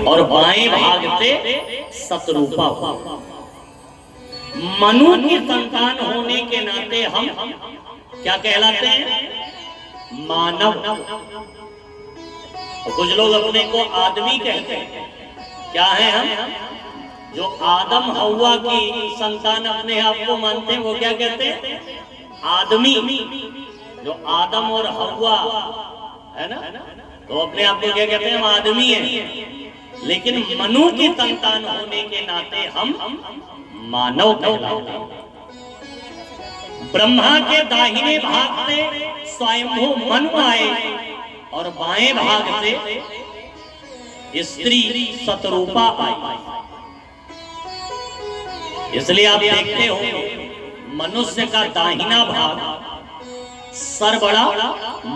और बाएं भाग से शतरूपा हुआ। मनु की संतान होने के नाते हम क्या कहलाते हैं? मानव। तो कुछ लोग अपने को आदमी कहते हैं। क्या है हम? जो आदम हव्वा की संतान अपने आप को मानते हैं वो क्या कहते हैं? आदमी। जो आदम और हव्वा है ना, तो अपने आप को क्या कहते हैं? हम आदमी हैं। लेकिन मनु की संतान होने के नाते हम मानव कहलाते हैं। ब्रह्मा के दाहिने भाग से स्वयंभू मनु आए और बाएं भाग से स्त्री शतरूपा आई। इसलिए आप देखते हो मनुष्य का दाहिना भाग सर बड़ा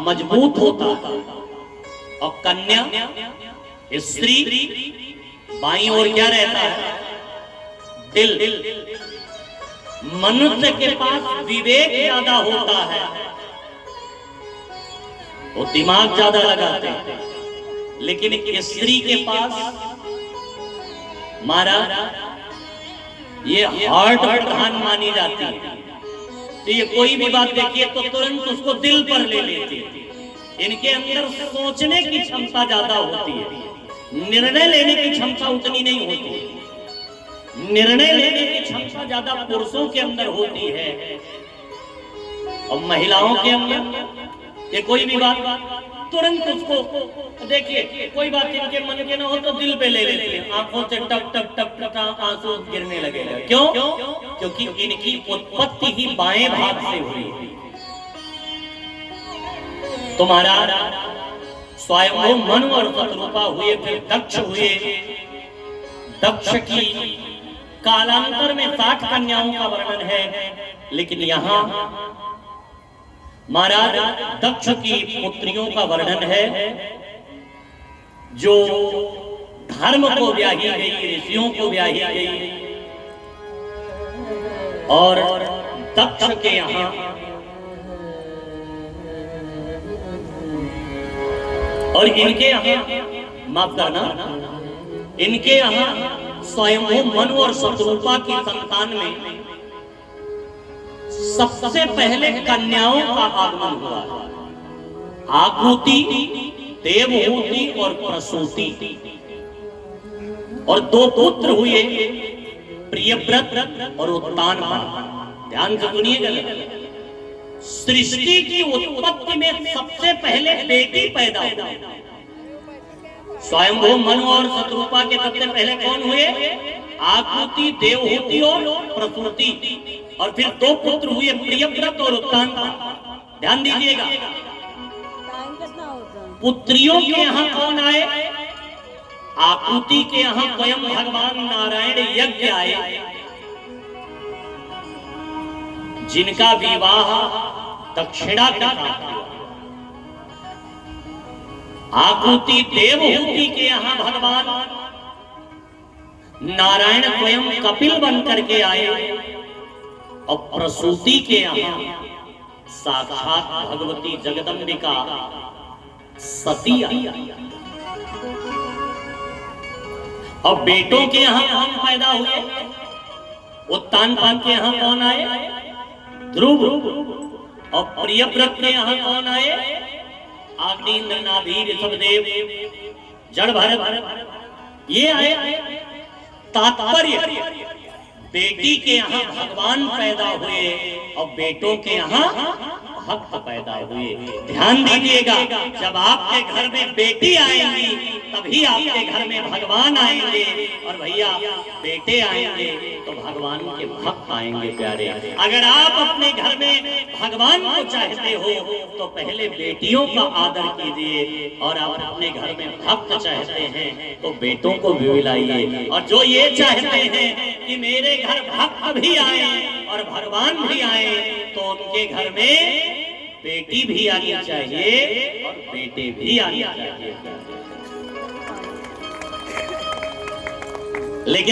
मजबूत होता है और कन्या स्त्री बाईं ओर क्या रहता है? दिल। मनुष्य के पास विवेक ज्यादा होता है, वो दिमाग ज्यादा लगाते हैं। लेकिन स्त्री के पास महाराज ये हार्ट प्रधान मानी जाती है। तो ये कोई भी बात देखिए तो तुरंत उसको दिल पर ले लेती है। इनके अंदर सोचने की क्षमता ज्यादा होती है, निर्णय लेने की क्षमता उतनी नहीं होती। निर्णय लेने की क्षमता ज्यादा पुरुषों के अंदर होती है और महिलाओं के अंदर ये कोई भी बात तुरंत उसको देखिए, कोई बात इनके मन के ना हो तो दिल पे ले लेते हैं। आंखों से टप टप टप टप आंसू गिरने लगेगा। क्यों? क्योंकि इनकी उत्पत्ति ही बाएं भाग से हुई। तुम्हारा स्वयंभू मनु और शतरूपा हुए, फिर दक्ष हुए। दक्ष की कालांतर में 60 कन्याओं का वर्णन है, लेकिन यहाँ महाराज दक्ष की पुत्रियों का वर्णन है जो धर्म को ब्याही गई, ऋषियों को ब्याही गई। और दक्ष के यहाँ और इनके यहाँ माफ करना, इनके यहाँ स्वयंभू मनु और शतरूपा की संतान में सबसे पहले कन्याओं का आगमन हुआ। आकृति, देवहूति और प्रसूति। और 2 पुत्र हुए, प्रियव्रत और उत्तानपाद। ध्यान से सुनिएगा, सृष्टि की उत्पत्ति में सबसे पहले बेटी पैदा हुई। स्वयंभू मनु और शतरूपा के सबसे पहले कौन हुए? आकृति, देवहूति और प्रसूति। और फिर 2 पुत्र हुए, प्रियव्रत और उत्तानपाद। ध्यान दीजिएगा, पुत्रियों के यहाँ कौन आए? आकृति के यहाँ स्वयं भगवान नारायण यज्ञ आए, जिनका विवाह दक्षिणा के साथ हुआ। आकृति देवहूति के यहाँ भगवान नारायण स्वयं कपिल बन करके आए और प्रसूति के यहाँ साक्षात भगवती जगदम्बिका सती आई। और बेटों के यहाँ कौन पैदा हुए? उत्तानपाद के यहाँ कौन आए? ध्रुव। और प्रियव्रत के यहाँ कौन आए? आग्नेन्द्र, नाभि, ऋषभदेव, जड़ भरत, ये आए। तात्पर्य, बेटी के यहाँ भगवान पैदा हुए और बेटों के यहाँ भक्त पैदा हुए। ध्यान दीजिएगा, जब आपके घर में बेटी आएंगी तभी आपके घर में भगवान आएंगे, और भैया बेटे आएंगे तो भगवान के भक्त आएंगे। प्यारे, अगर आप अपने घर में भगवान को चाहते हो तो पहले बेटियों का आदर कीजिए, और आप अपने घर में भक्त चाहते हैं तो बेटों को भी बुलाइए। और जो ये चाहते हैं कि मेरे घर भक्त भी आए और भगवान भी आए, तो उनके घर में बेटी भी आनी चाहिए और बेटे भी आने चाहिए। लेकिन